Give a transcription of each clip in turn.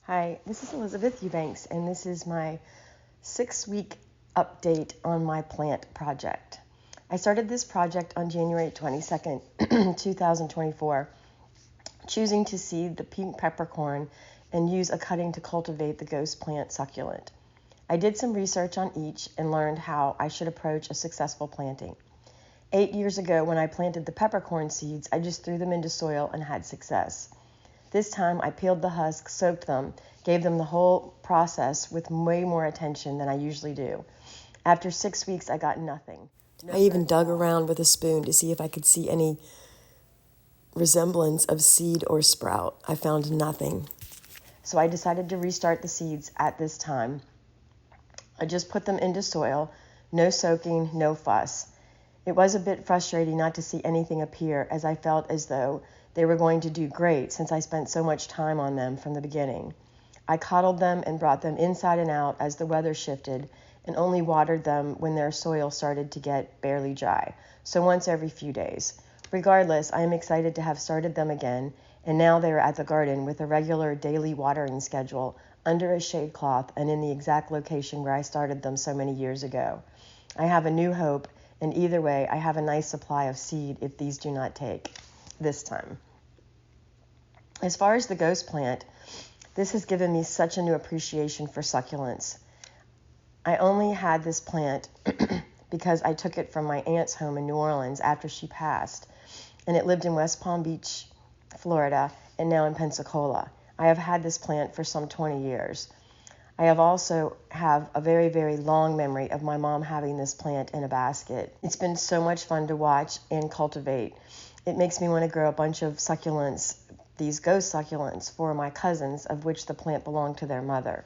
Hi, this is Elizabeth Eubanks, and this is my 6-week update on my plant project. I started this project on January 22nd, 2024, choosing to seed the pink peppercorn and use a cutting to cultivate the ghost plant succulent. I did some research on each and learned how I should approach a successful planting. 8 years ago, when I planted the peppercorn seeds, I just threw them into soil and had success. This time, I peeled the husks, soaked them, gave them the whole process with way more attention than I usually do. After 6 weeks, I got nothing. I even dug around with a spoon to see if I could see any resemblance of seed or sprout. I found nothing. So I decided to restart the seeds at this time. I just put them into soil, no soaking, no fuss. It was a bit frustrating not to see anything appear, as I felt as though they were going to do great since I spent so much time on them from the beginning. I coddled them and brought them inside and out as the weather shifted, and only watered them when their soil started to get barely dry, so once every few days. Regardless, I am excited to have started them again, and now they are at the garden with a regular daily watering schedule under a shade cloth and in the exact location where I started them so many years ago. I have a new hope, and either way, I have a nice supply of seed if these do not take this time. As far as the ghost plant, this has given me such a new appreciation for succulents. I only had this plant because I took it from my aunt's home in New Orleans after she passed, and it lived in West Palm Beach, Florida, and now in Pensacola. I have had this plant for some 20 years. I also have a very, very long memory of my mom having this plant in a basket. It's been so much fun to watch and cultivate. It makes me want to grow a bunch of succulents, these ghost succulents, for my cousins, of which the plant belonged to their mother.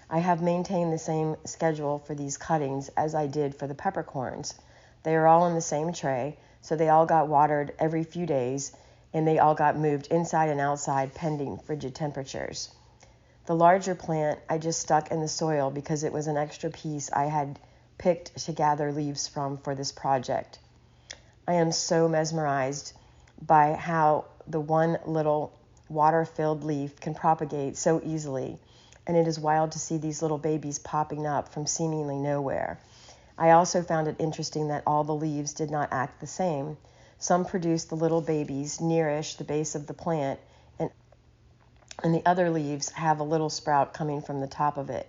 I have maintained the same schedule for these cuttings as I did for the peppercorns. They are all in the same tray, so they all got watered every few days, and they all got moved inside and outside pending frigid temperatures. The larger plant I just stuck in the soil because it was an extra piece I had picked to gather leaves from for this project. I am so mesmerized by how the one little water-filled leaf can propagate so easily, and it is wild to see these little babies popping up from seemingly nowhere. I also found it interesting that all the leaves did not act the same. Some produced the little babies nearish the base of the plant, and the other leaves have a little sprout coming from the top of it.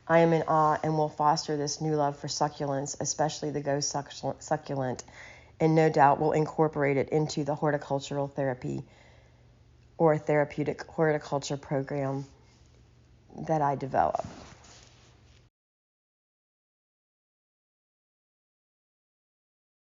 I am in awe and will foster this new love for succulents, especially the ghost succulent, and no doubt will incorporate it into the horticultural therapy or therapeutic horticulture program that I develop.